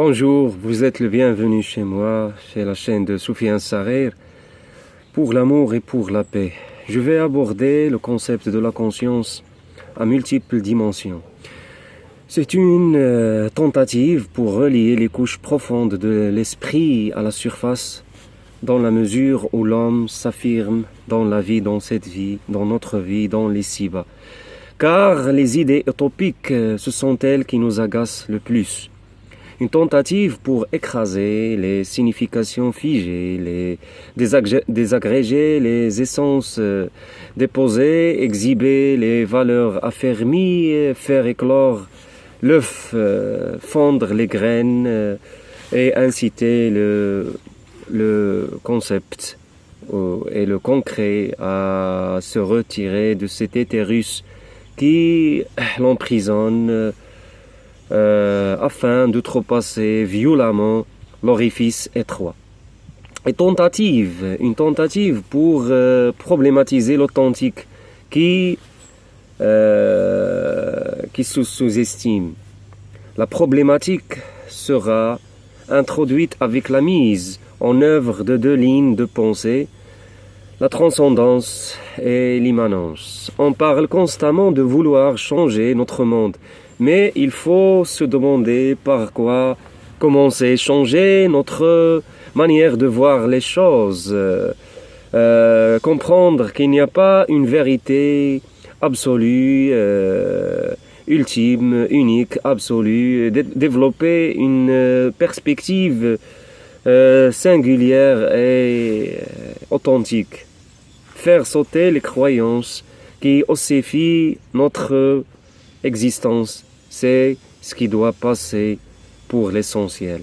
Bonjour, vous êtes le bienvenu chez moi, chez la chaîne de Soufiane Sarer, pour l'amour et pour la paix. Je vais aborder le concept de la conscience à multiples dimensions. C'est une tentative pour relier les couches profondes de l'esprit à la surface, dans la mesure où l'homme s'affirme dans la vie, dans cette vie, dans notre vie, dans les ici-bas. Car les idées utopiques, ce sont elles qui nous agacent le plus. Une tentative pour écraser les significations figées, désagréger les essences déposées, exhiber les valeurs affermies, faire éclore l'œuf, fondre les graines et inciter le concept et le concret à se retirer de cet éthérus qui l'emprisonne afin d'outrepasser violemment l'orifice étroit. Et une tentative pour problématiser l'authentique qui sous-estime. La problématique sera introduite avec la mise en œuvre de deux lignes de pensée, la transcendance et l'immanence. On parle constamment de vouloir changer notre monde, mais il faut se demander par quoi commencer à changer notre manière de voir les choses, comprendre qu'il n'y a pas une vérité absolue, ultime, unique, absolue, développer une perspective singulière et authentique, faire sauter les croyances qui ossifient notre existence. C'est ce qui doit passer pour l'essentiel.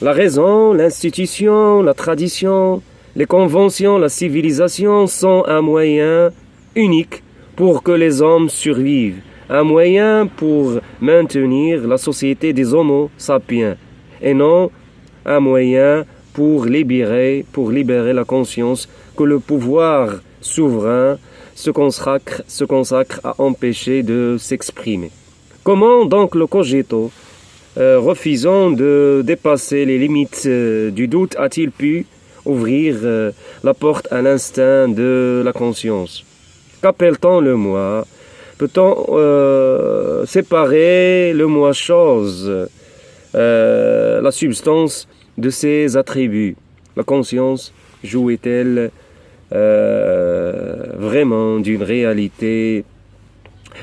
La raison, l'institution, la tradition, les conventions, la civilisation sont un moyen unique pour que les hommes survivent, un moyen pour maintenir la société des Homo sapiens, et non un moyen pour libérer la conscience que le pouvoir souverain se consacre à empêcher de s'exprimer. Comment donc le cogito, refusant de dépasser les limites du doute, a-t-il pu ouvrir la porte à l'instinct de la conscience? Qu'appelle-t-on le moi? Peut-on séparer le moi chose, la substance de ses attributs? La conscience jouit-elle vraiment d'une réalité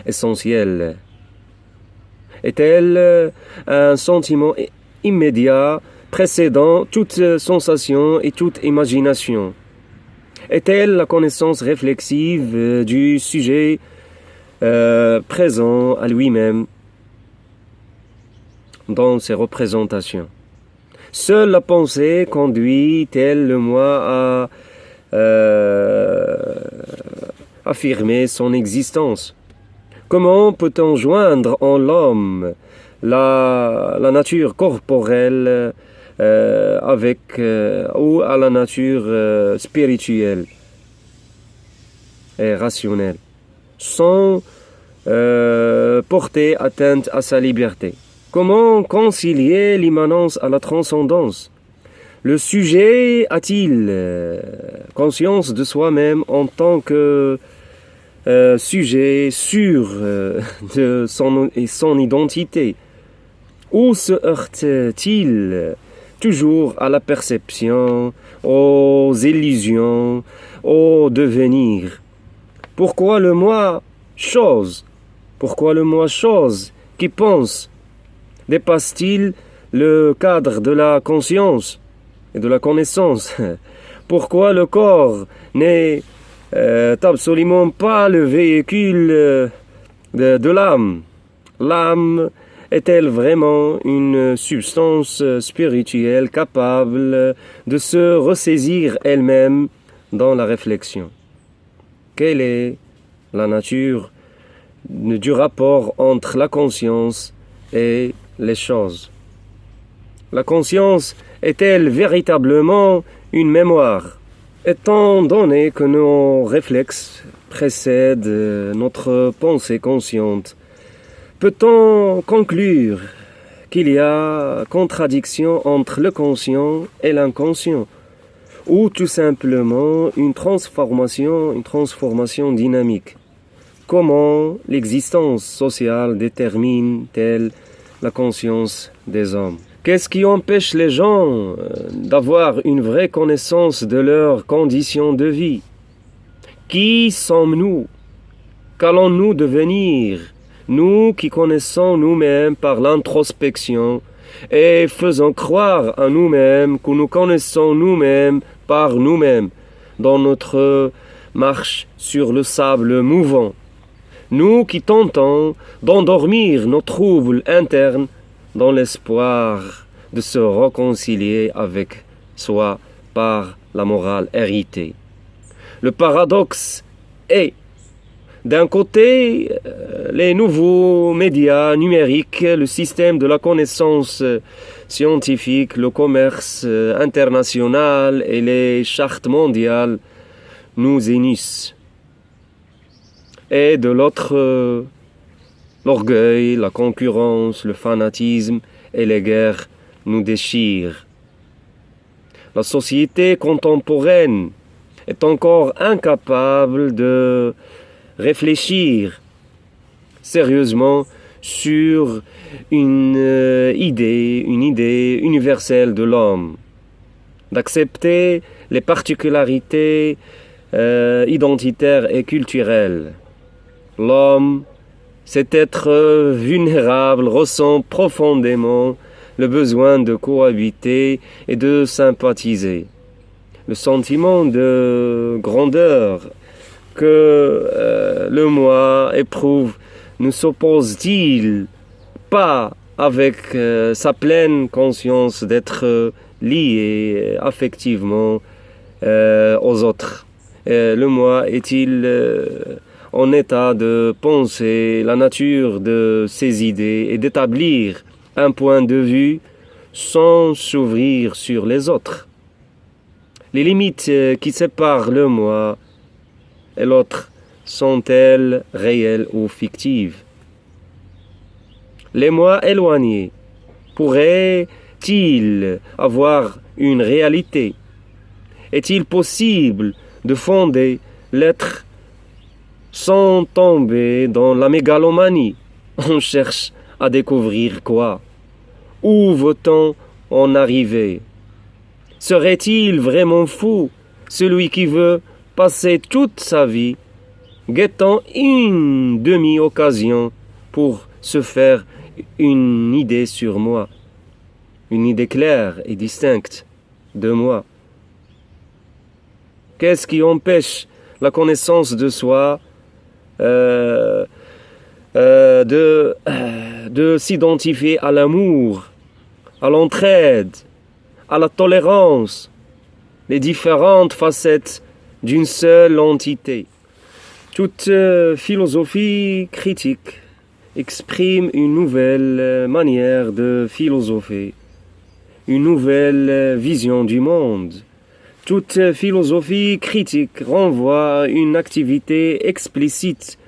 essentielle? Est-elle un sentiment immédiat précédant toute sensation et toute imagination? Est-elle la connaissance réflexive du sujet présent à lui-même dans ses représentations? Seule la pensée conduit-elle le moi à affirmer son existence? Comment peut-on joindre en l'homme la nature corporelle avec ou à la nature spirituelle et rationnelle sans porter atteinte à sa liberté? Comment concilier l'immanence à la transcendance? Le sujet a-t-il conscience de soi-même en tant que sujet sûr de son identité? Ou se heurte-t-il toujours à la perception, aux illusions, au devenir? Pourquoi le moi chose? Pourquoi le moi chose qui pense dépasse-t-il le cadre de la conscience et de la connaissance? Pourquoi le corps n'est absolument pas le véhicule de l'âme? L'âme est-elle vraiment une substance spirituelle capable de se ressaisir elle-même dans la réflexion? Quelle est la nature du rapport entre la conscience et les choses? La conscience est-elle véritablement une mémoire? Étant donné que nos réflexes précèdent notre pensée consciente, peut-on conclure qu'il y a contradiction entre le conscient et l'inconscient, ou tout simplement une transformation dynamique. Comment l'existence sociale détermine-t-elle la conscience des hommes? Qu'est-ce qui empêche les gens d'avoir une vraie connaissance de leurs conditions de vie? Qui sommes-nous? Qu'allons-nous devenir? Nous qui connaissons nous-mêmes par l'introspection et faisons croire à nous-mêmes que nous connaissons nous-mêmes par nous-mêmes dans notre marche sur le sable mouvant. Nous qui tentons d'endormir nos troubles internes dans l'espoir de se réconcilier avec soi par la morale héritée. Le paradoxe est, d'un côté, les nouveaux médias numériques, le système de la connaissance scientifique, le commerce international et les chartes mondiales nous unissent. Et de l'autre, l'orgueil, la concurrence, le fanatisme et les guerres nous déchirent. La société contemporaine est encore incapable de réfléchir sérieusement sur une idée universelle de l'homme, d'accepter les particularités identitaires et culturelles. L'homme, cet être vulnérable, ressent profondément le besoin de cohabiter et de sympathiser. Le sentiment de grandeur que le moi éprouve ne s'oppose-t-il pas avec sa pleine conscience d'être lié affectivement aux autres? Le moi est-il en état de penser la nature de ses idées et d'établir un point de vue sans s'ouvrir sur les autres? Les limites qui séparent le moi et l'autre sont-elles réelles ou fictives? Les moi éloignés pourraient-ils avoir une réalité? Est-il possible de fonder l'être sans tomber dans la mégalomanie? On cherche à découvrir quoi? Où veut-on en arriver? Serait-il vraiment fou, celui qui veut passer toute sa vie guettant une demi-occasion pour se faire une idée sur moi, une idée claire et distincte de moi? Qu'est-ce qui empêche la connaissance de soi de s'identifier à l'amour, à l'entraide, à la tolérance, les différentes facettes d'une seule entité? Toute philosophie critique exprime une nouvelle manière de philosopher, une nouvelle vision du monde. Toute philosophie critique renvoie à une activité explicite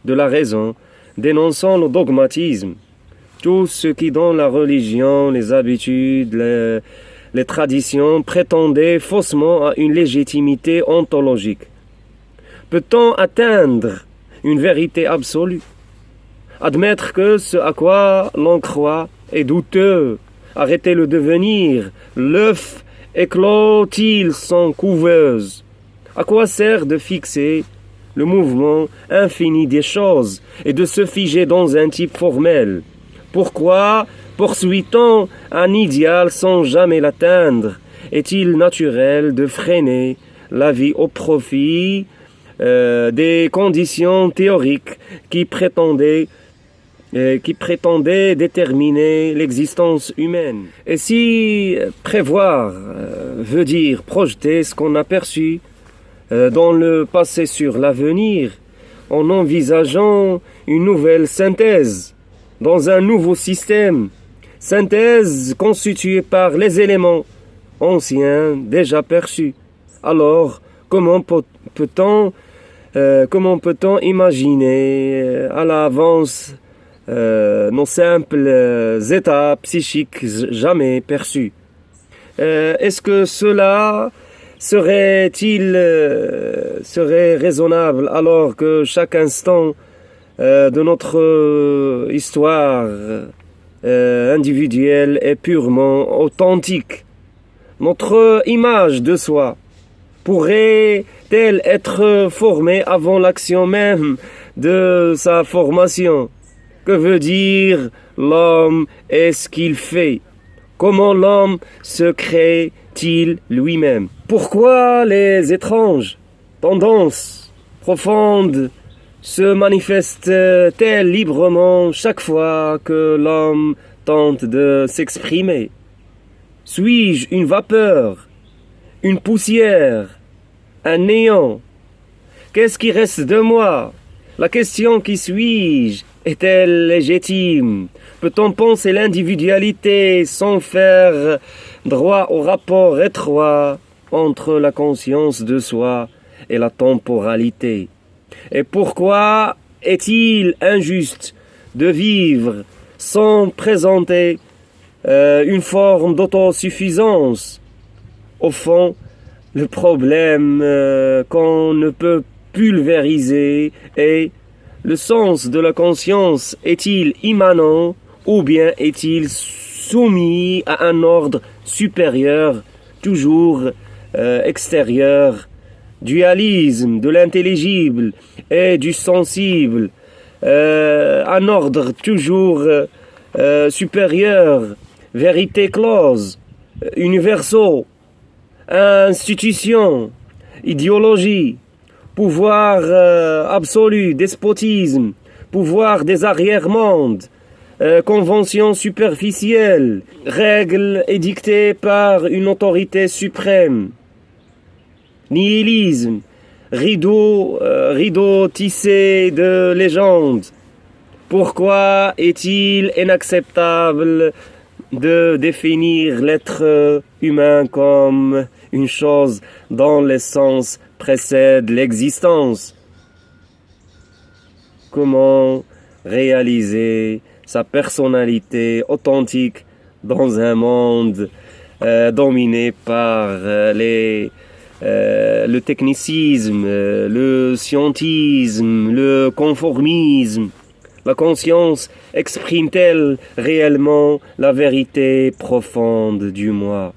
de la raison, dénonçant le dogmatisme. Tout ce qui dans la religion, les habitudes, les traditions prétendait faussement à une légitimité ontologique. Peut-on atteindre une vérité absolue? Admettre que ce à quoi l'on croit est douteux, arrêter le devenir, l'œuf éclot-il sans couveuse? À quoi sert de fixer le mouvement infini des choses et de se figer dans un type formel? Pourquoi poursuit-on un idéal sans jamais l'atteindre? Est-il naturel de freiner la vie au profit des conditions théoriques qui prétendaient déterminer l'existence humaine? Et si prévoir veut dire projeter ce qu'on a perçu dans le passé sur l'avenir, en envisageant une nouvelle synthèse dans un nouveau système, synthèse constituée par les éléments anciens déjà perçus, alors comment peut-on imaginer à l'avance nos simples états psychiques jamais perçus. Est-ce que cela serait raisonnable alors que chaque instant de notre histoire individuelle est purement authentique? Notre image de soi pourrait-elle être formée avant l'action même de sa formation? Que veut dire l'homme et ce qu'il fait? Comment l'homme se crée-t-il lui-même? Pourquoi les étranges tendances profondes se manifestent-elles librement chaque fois que l'homme tente de s'exprimer? Suis-je une vapeur, une poussière, un néant? Qu'est-ce qui reste de moi? La question qui suis-je est-elle légitime? Peut-on penser l'individualité sans faire droit au rapport étroit entre la conscience de soi et la temporalité? Et pourquoi est-il injuste de vivre sans présenter une forme d'autosuffisance? Au fond, le problème qu'on ne peut pulvériser est: le sens de la conscience est-il immanent ou bien est-il soumis à un ordre supérieur, toujours extérieur? Dualisme de l'intelligible et du sensible, un ordre toujours supérieur, vérité close, universaux, institution, idéologie, pouvoir absolu, despotisme, pouvoir des arrière-mondes, conventions superficielles, règles édictées par une autorité suprême, nihilisme, rideau tissé de légendes. Pourquoi est-il inacceptable de définir l'être humain comme une chose dont l'essence précède l'existence? Comment réaliser sa personnalité authentique dans un monde dominé par le technicisme, le scientisme, le conformisme? La conscience exprime-t-elle réellement la vérité profonde du moi?